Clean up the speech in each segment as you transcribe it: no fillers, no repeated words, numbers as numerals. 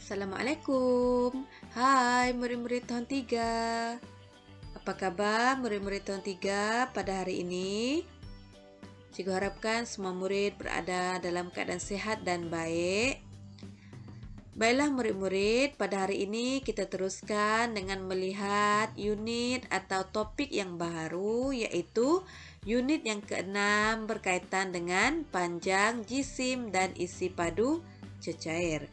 Assalamualaikum. Hai murid-murid tahun 3. Apa kabar murid-murid tahun 3 pada hari ini? Cikgu harapkan semua murid berada dalam keadaan sehat dan baik. Baiklah murid-murid, pada hari ini kita teruskan dengan melihat unit atau topik yang baru, iaitu unit yang ke-6 berkaitan dengan panjang, jisim dan isi padu cecair.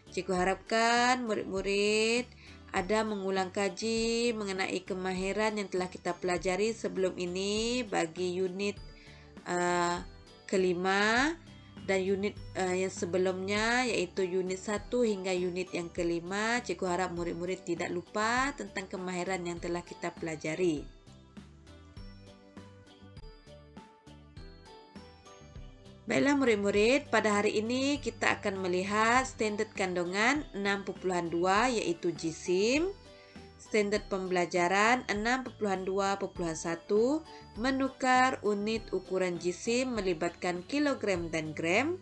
Cikgu harapkan murid-murid ada mengulang kaji mengenai kemahiran yang telah kita pelajari sebelum ini bagi unit kelima dan unit yang sebelumnya, iaitu unit 1 hingga unit yang kelima. Cikgu harap murid-murid tidak lupa tentang kemahiran yang telah kita pelajari. Baiklah murid-murid, pada hari ini kita akan melihat standard kandungan 6.2 iaitu jisim, standard pembelajaran 6.2.1 menukar unit ukuran jisim melibatkan kilogram dan gram,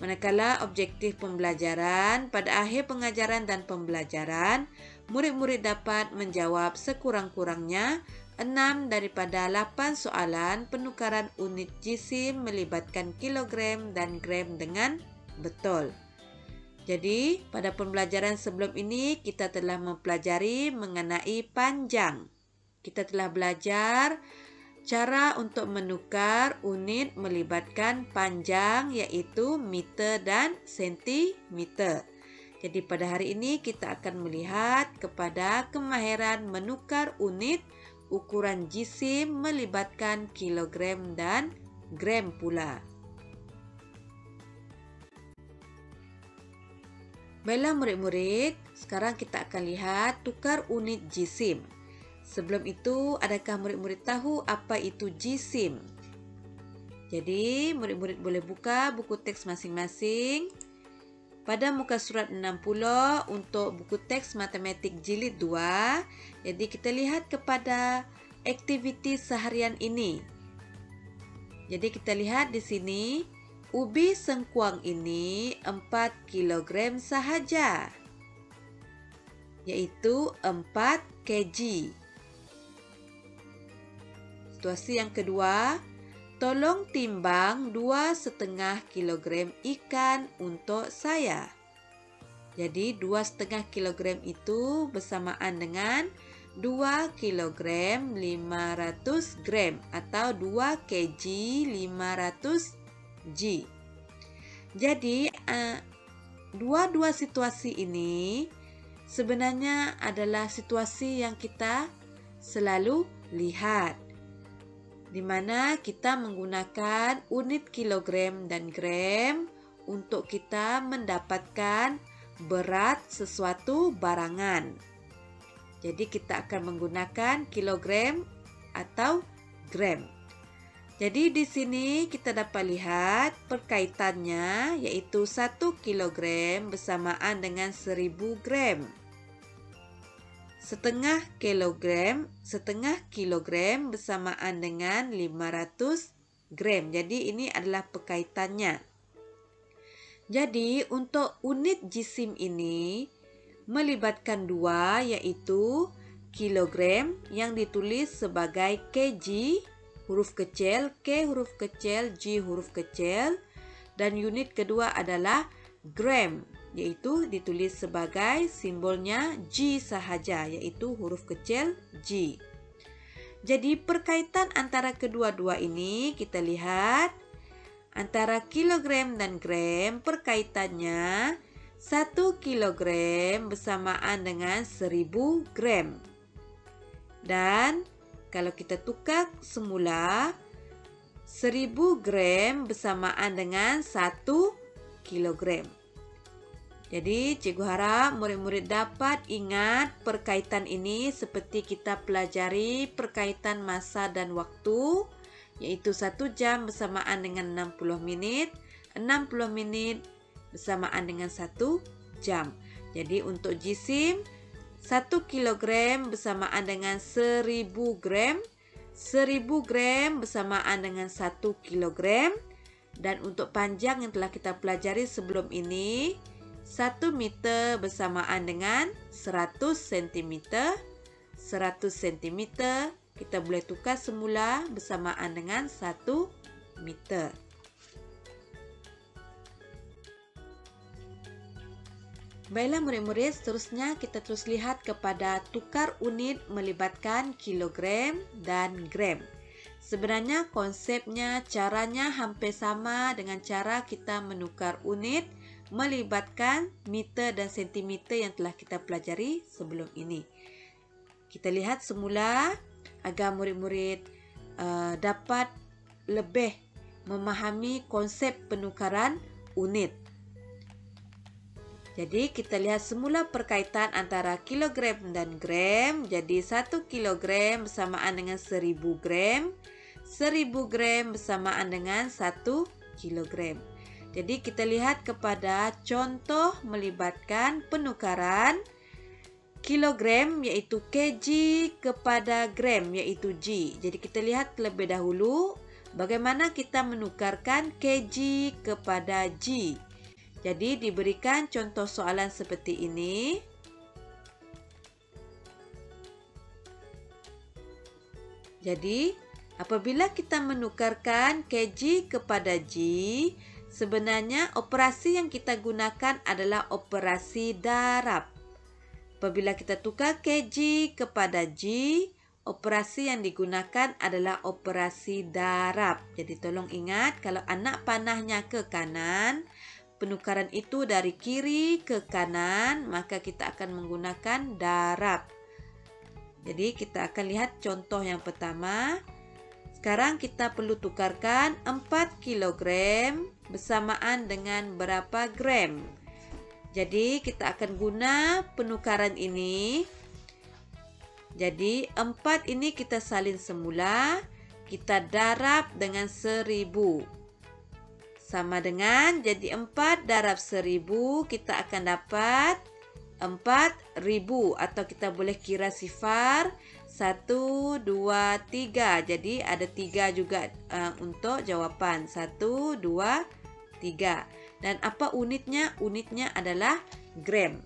manakala objektif pembelajaran pada akhir pengajaran dan pembelajaran, murid-murid dapat menjawab sekurang-kurangnya 6 daripada 8 soalan penukaran unit jisim melibatkan kilogram dan gram dengan betul. Jadi, pada pembelajaran sebelum ini kita telah mempelajari mengenai panjang. Kita telah belajar cara untuk menukar unit melibatkan panjang, iaitu meter dan sentimeter. Jadi, pada hari ini kita akan melihat kepada kemahiran menukar unit ukuran jisim melibatkan kilogram dan gram pula. Baiklah murid-murid, sekarang kita akan lihat tukar unit jisim. Sebelum itu, adakah murid-murid tahu apa itu jisim? Jadi, murid-murid boleh buka buku teks masing-masing. Pada muka surat 60 untuk buku teks matematik jilid 2, jadi kita lihat kepada aktiviti seharian ini. Jadi kita lihat di sini, ubi sengkuang ini 4 kg sahaja, yaitu 4 kg. Situasi yang kedua, tolong timbang 2,5 kg ikan untuk saya. Jadi 2,5 kg itu bersamaan dengan 2 kg 500 gram atau 2 kg 500 G. Jadi dua-dua situasi ini sebenarnya adalah situasi yang kita selalu lihat, di mana kita menggunakan unit kilogram dan gram untuk kita mendapatkan berat sesuatu barangan. Jadi kita akan menggunakan kilogram atau gram. Jadi di sini kita dapat lihat perkaitannya, yaitu 1 kilogram bersamaan dengan 1000 gram. Setengah kilogram bersamaan dengan 500 gram. Jadi ini adalah perkaitannya. Jadi untuk unit jisim ini melibatkan dua, yaitu kilogram yang ditulis sebagai kg huruf kecil, K huruf kecil, G huruf kecil, dan unit kedua adalah gram, yaitu ditulis sebagai simbolnya G sahaja, yaitu huruf kecil G. Jadi perkaitan antara kedua-dua ini kita lihat antara kilogram dan gram, perkaitannya 1 kilogram bersamaan dengan 1000 gram. Dan kalau kita tukar semula, 1000 gram bersamaan dengan 1 kilogram. Jadi, cikgu harap murid-murid dapat ingat perkaitan ini seperti kita pelajari perkaitan masa dan waktu, yaitu 1 jam bersamaan dengan 60 minit, 60 minit bersamaan dengan 1 jam. Jadi, untuk jisim, 1 kilogram bersamaan dengan 1000 gram, 1000 gram bersamaan dengan 1 kilogram, dan untuk panjang yang telah kita pelajari sebelum ini, 1 meter bersamaan dengan 100 cm. 100 cm kita boleh tukar semula bersamaan dengan 1 meter. Baiklah murid-murid, seterusnya kita terus lihat kepada tukar unit melibatkan kilogram dan gram. Sebenarnya konsepnya, caranya hampir sama dengan cara kita menukar unit melibatkan meter dan sentimeter yang telah kita pelajari sebelum ini. Kita lihat semula agar murid-murid dapat lebih memahami konsep penukaran unit. Jadi kita lihat semula perkaitan antara kilogram dan gram. Jadi 1 kilogram bersamaan dengan 1000 gram. 1000 gram bersamaan dengan 1 kilogram. Jadi kita lihat kepada contoh melibatkan penukaran kilogram iaitu kg kepada gram iaitu g. Jadi kita lihat terlebih dahulu bagaimana kita menukarkan kg kepada g. Jadi diberikan contoh soalan seperti ini. Jadi apabila kita menukarkan kg kepada g, sebenarnya operasi yang kita gunakan adalah operasi darab. Apabila kita tukar kg kepada g, operasi yang digunakan adalah operasi darab. Jadi tolong ingat, kalau anak panahnya ke kanan, penukaran itu dari kiri ke kanan, maka kita akan menggunakan darab. Jadi kita akan lihat contoh yang pertama. Sekarang kita perlu tukarkan 4 kg bersamaan dengan berapa gram. Jadi kita akan guna penukaran ini. Jadi 4 ini kita salin semula. Kita darab dengan 1000. Sama dengan, jadi 4 darab 1000 kita akan dapat 4000. Atau kita boleh kira sifar. 1, 2, 3. Jadi ada 3 juga untuk jawapan. 1, 2, 3. Dan apa unitnya? Unitnya adalah gram.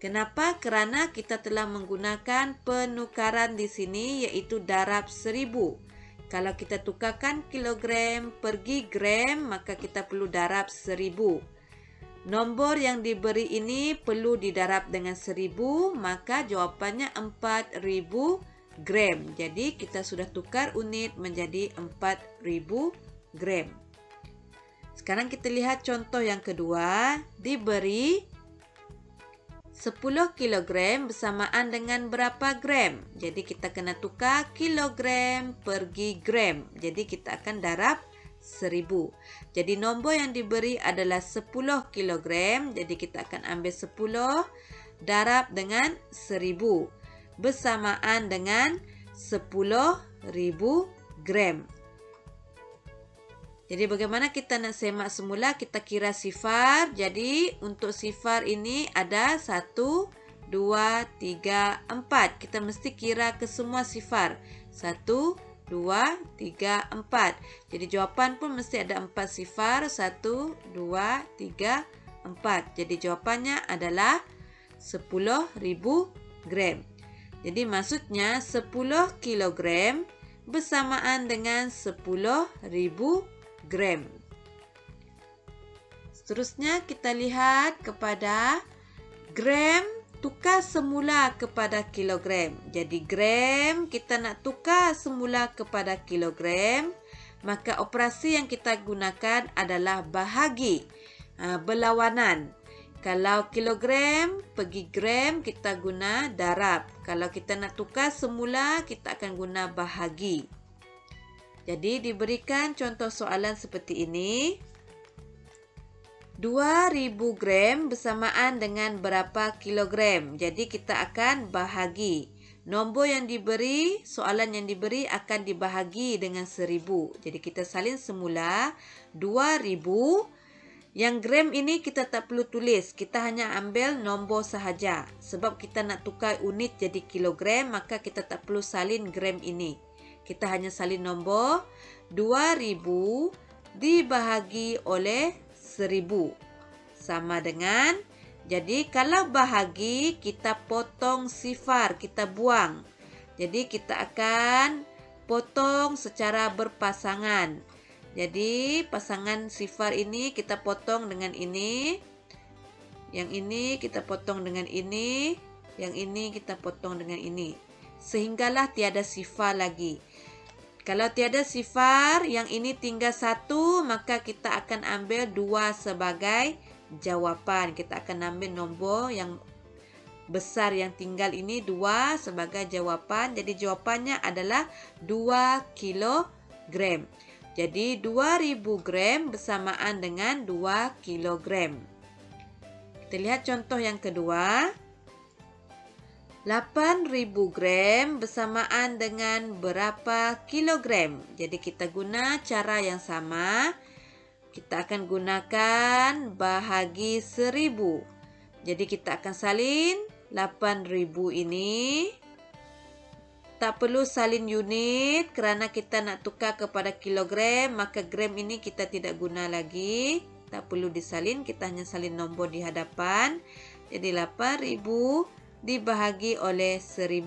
Kenapa? Kerana kita telah menggunakan penukaran di sini iaitu darab 1000. Kalau kita tukarkan kilogram pergi gram, maka kita perlu darab 1000. Nombor yang diberi ini perlu didarab dengan 1000, maka jawapannya 4000 gram. Jadi kita sudah tukar unit menjadi 4000 gram. Sekarang kita lihat contoh yang kedua. Diberi 10 kilogram bersamaan dengan berapa gram. Jadi kita kena tukar kilogram pergi gram. Jadi kita akan darab 1000. Jadi nombor yang diberi adalah 10 kilogram. Jadi kita akan ambil 10 darab dengan 1000 bersamaan dengan 10.000 gram. Jadi bagaimana kita nak semak semula? Kita kira sifar. Jadi untuk sifar ini ada 1, 2, 3, 4. Kita mesti kira ke semua sifar. 1, 2, 3, 4. Jadi jawapan pun mesti ada 4 sifar. 1, 2, 3, 4. Jadi jawapannya adalah 10.000 gram. Jadi maksudnya 10 kilogram bersamaan dengan 10.000 gram. Seterusnya kita lihat kepada gram tukar semula kepada kilogram. Jadi gram kita nak tukar semula kepada kilogram, maka operasi yang kita gunakan adalah bahagi, berlawanan. Kalau kilogram pergi gram, kita guna darab. Kalau kita nak tukar semula, kita akan guna bahagi. Jadi diberikan contoh soalan seperti ini. 2000 gram bersamaan dengan berapa kilogram. Jadi kita akan bahagi. Nombor yang diberi, soalan yang diberi akan dibahagi dengan 1000. Jadi kita salin semula 2000. Yang gram ini kita tak perlu tulis. Kita hanya ambil nombor sahaja. Sebab kita nak tukar unit jadi kilogram, maka kita tak perlu salin gram ini. Kita hanya salin nombor 2000 dibahagi oleh 1000. Sama dengan Jadi kalau bahagi kita potong sifar, kita buang. Jadi kita akan potong secara berpasangan. Jadi pasangan sifar ini kita potong dengan ini. Yang ini kita potong dengan ini. Yang ini kita potong dengan ini. Sehinggalah tiada sifar lagi. Kalau tiada sifar, yang ini tinggal 1, maka kita akan ambil 2 sebagai jawapan. Kita akan ambil nombor yang besar yang tinggal ini 2 sebagai jawapan. Jadi jawapannya adalah 2 kilogram. Jadi 2000 gram bersamaan dengan 2 kilogram. Kita lihat contoh yang kedua. 8.000 gram bersamaan dengan berapa kilogram? Jadi kita guna cara yang sama. Kita akan gunakan bahagi 1000. Jadi kita akan salin 8.000 ini. Tak perlu salin unit kerana kita nak tukar kepada kilogram. Maka gram ini kita tidak guna lagi. Tak perlu disalin, kita hanya salin nombor di hadapan. Jadi 8.000 dibahagi oleh 1000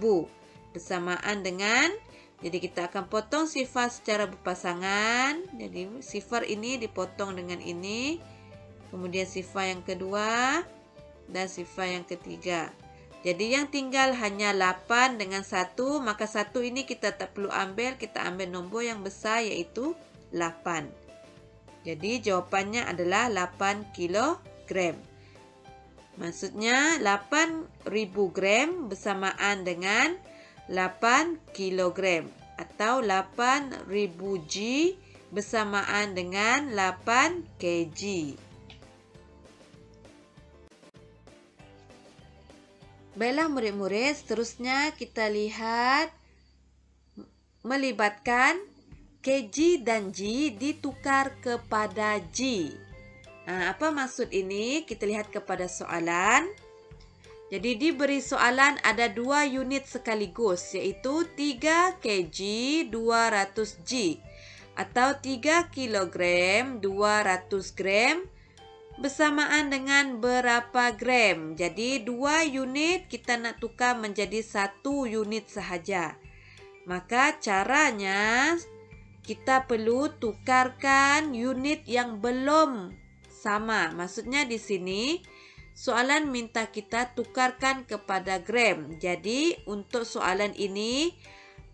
bersamaan dengan, jadi kita akan potong sifar secara berpasangan. Jadi sifar ini dipotong dengan ini, kemudian sifar yang kedua dan sifar yang ketiga. Jadi yang tinggal hanya 8 dengan 1, maka 1 ini kita tak perlu ambil, kita ambil nombor yang besar iaitu 8. Jadi jawapannya adalah 8 kilogram. Maksudnya 8.000 gram bersamaan dengan 8 kilogram atau 8.000 G bersamaan dengan 8 kg. Baiklah murid-murid, seterusnya kita lihat melibatkan kg dan G ditukar kepada G. Apa maksud ini? Kita lihat kepada soalan. Jadi diberi soalan ada 2 unit sekaligus, iaitu 3 kg 200 G atau 3 kg 200 gram bersamaan dengan berapa gram. Jadi 2 unit kita nak tukar menjadi 1 unit sahaja. Maka caranya kita perlu tukarkan unit yang belum sama. Maksudnya di sini soalan minta kita tukarkan kepada gram. Jadi untuk soalan ini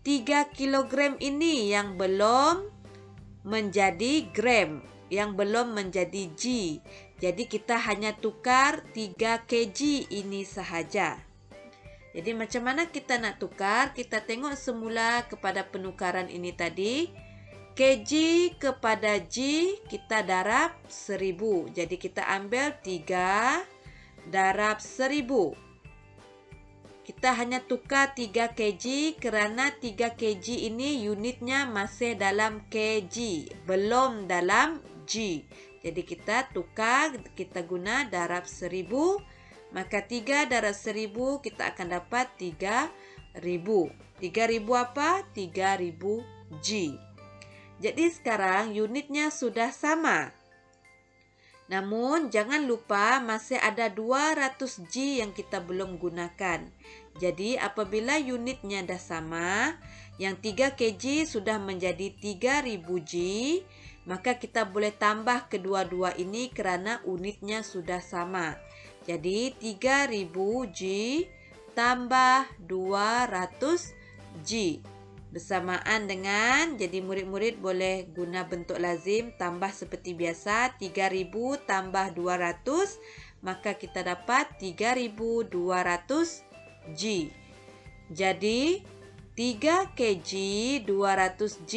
3 kilogram ini yang belum menjadi gram, yang belum menjadi G. Jadi kita hanya tukar 3 kg ini sahaja. Jadi macam mana kita nak tukar? Kita tengok semula kepada penukaran ini tadi. Kg kepada G kita darab 1000. Jadi kita ambil 3 darab 1000. Kita hanya tukar 3 kg kerana 3 kg ini unitnya masih dalam kg, belum dalam G. Jadi kita tukar, kita guna darab 1000. Maka 3 darab 1000 kita akan dapat 3000. 3000 apa? 3000 G. Jadi sekarang unitnya sudah sama. Namun jangan lupa masih ada 200 G yang kita belum gunakan. Jadi apabila unitnya dah sama, yang 3 kg sudah menjadi 3000 G, maka kita boleh tambah kedua-dua ini kerana unitnya sudah sama. Jadi 3000 G tambah 200 G. Bersamaan dengan, jadi murid-murid boleh guna bentuk lazim tambah seperti biasa, 3000 tambah 200, maka kita dapat 3200 G. Jadi 3 kg 200 G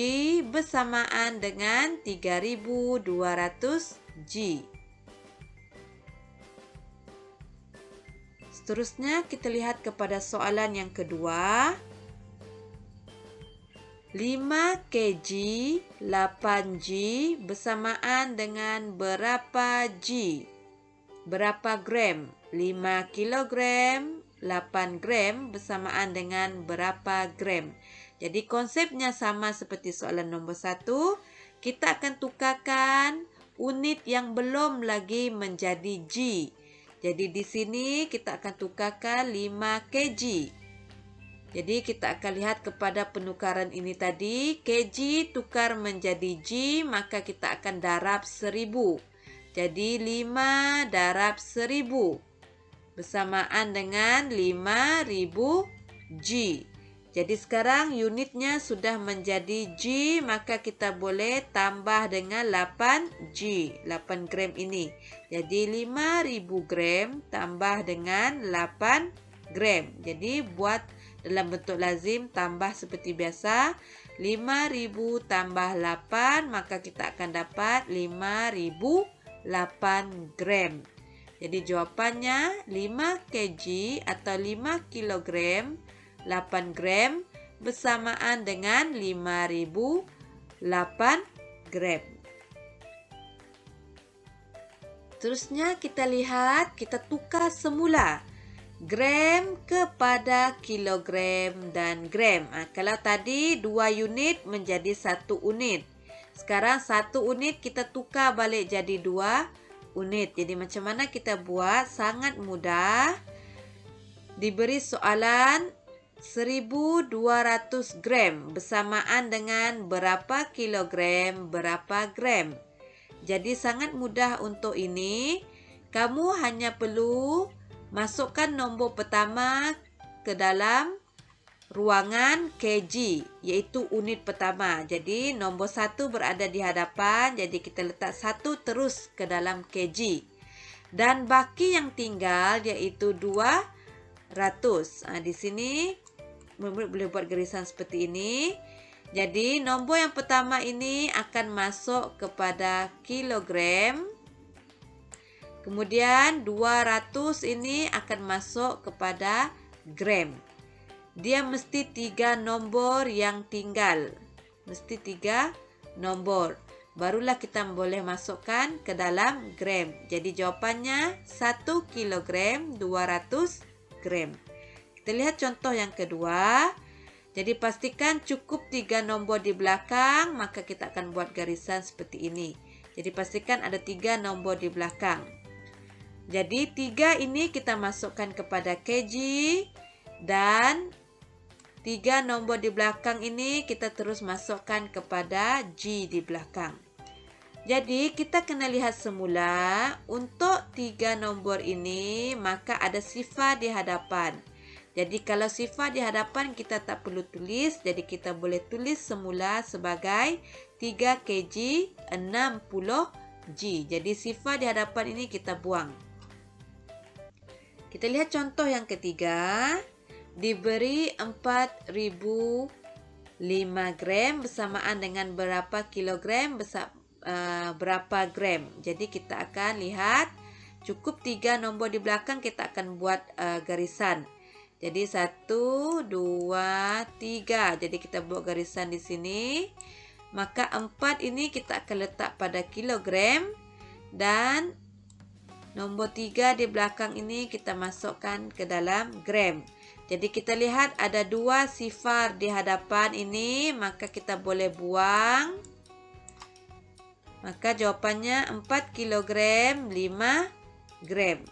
bersamaan dengan 3200 G. Seterusnya kita lihat kepada soalan yang kedua. 5 kg 8 G bersamaan dengan berapa G? Berapa gram? 5 kilogram 8 gram bersamaan dengan berapa gram? Jadi konsepnya sama seperti soalan nombor 1. Kita akan tukarkan unit yang belum lagi menjadi G. Jadi di sini kita akan tukarkan 5 kg. Jadi kita akan lihat kepada penukaran ini tadi, kg tukar menjadi G, maka kita akan darab 1000. Jadi 5 darab 1000 bersamaan dengan 5000 G. Jadi sekarang unitnya sudah menjadi G, maka kita boleh tambah dengan 8 G, 8 gram ini. Jadi 5000 gram tambah dengan 8 gram. Jadi buat dalam bentuk lazim tambah seperti biasa. 5000 tambah 8, maka kita akan dapat 5008 gram. Jadi jawapannya 5 kg atau 5 kilogram 8 gram bersamaan dengan 5008 gram. Terusnya kita lihat, kita tukar semula gram kepada kilogram dan gram. Kalau tadi 2 unit menjadi 1 unit. Sekarang 1 unit kita tukar balik jadi 2 unit. Jadi macam mana kita buat? Sangat mudah. Diberi soalan 1200 gram bersamaan dengan berapa kilogram, berapa gram. Jadi sangat mudah untuk ini. Kamu hanya perlu masukkan nombor pertama ke dalam ruangan kg, iaitu unit pertama. Jadi nombor 1 berada di hadapan, jadi kita letak 1 terus ke dalam kg. Dan baki yang tinggal iaitu 200. Di sini murid boleh buat garisan seperti ini. Jadi nombor yang pertama ini akan masuk kepada kilogram. Kemudian 200 ini akan masuk kepada gram. Dia mesti 3 nombor yang tinggal. Mesti 3 nombor. Barulah kita boleh masukkan ke dalam gram. Jadi jawapannya 1 kilogram 200 gram. Kita lihat contoh yang kedua. Jadi pastikan cukup 3 nombor di belakang, maka kita akan buat garisan seperti ini. Jadi pastikan ada 3 nombor di belakang. Jadi 3 ini kita masukkan kepada kg dan 3 nombor di belakang ini kita terus masukkan kepada G di belakang. Jadi kita kena lihat semula untuk 3 nombor ini maka ada sifar di hadapan. Jadi kalau sifar di hadapan kita tak perlu tulis. Jadi kita boleh tulis semula sebagai 3 kg 60 G. Jadi sifar di hadapan ini kita buang. Kita lihat contoh yang ketiga. Diberi 4005 gram bersamaan dengan berapa kilogram berapa gram. Jadi kita akan lihat cukup 3 nombor di belakang kita akan buat garisan. Jadi 1, 2, 3. Jadi kita buat garisan di sini. Maka 4 ini kita akan letak pada kilogram. Dan nombor 3 di belakang ini kita masukkan ke dalam gram. Jadi kita lihat ada 2 sifar di hadapan ini. Maka kita boleh buang. Maka jawapannya 4 kilogram 5 gram.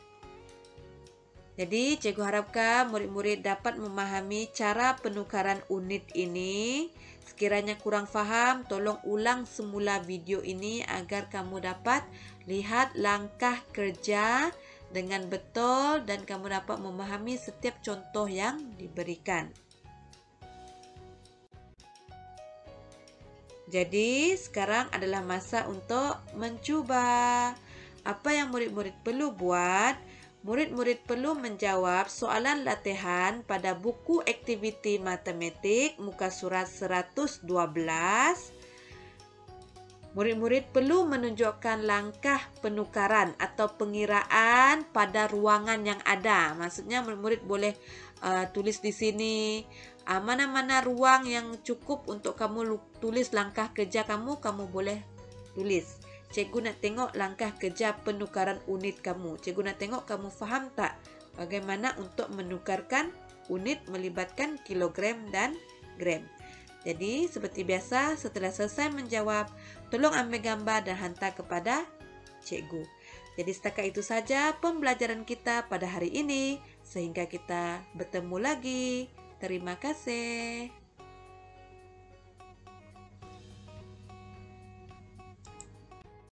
Jadi cikgu harapkan murid-murid dapat memahami cara penukaran unit ini. Sekiranya kurang faham, tolong ulang semula video ini agar kamu dapat lihat langkah kerja dengan betul dan kamu dapat memahami setiap contoh yang diberikan. Jadi sekarang adalah masa untuk mencuba. Apa yang murid-murid perlu buat? Murid-murid perlu menjawab soalan latihan pada buku aktiviti matematik muka surat 112. Murid-murid perlu menunjukkan langkah penukaran atau pengiraan pada ruangan yang ada. Maksudnya murid-murid boleh tulis di sini mana-mana ruang yang cukup untuk kamu tulis langkah kerja kamu boleh tulis. Cikgu nak tengok langkah kerja penukaran unit kamu. Cikgu nak tengok kamu faham tak bagaimana untuk menukarkan unit melibatkan kilogram dan gram. Jadi seperti biasa setelah selesai menjawab, tolong ambil gambar dan hantar kepada cikgu. Jadi setakat itu saja pembelajaran kita pada hari ini, sehingga kita bertemu lagi. Terima kasih.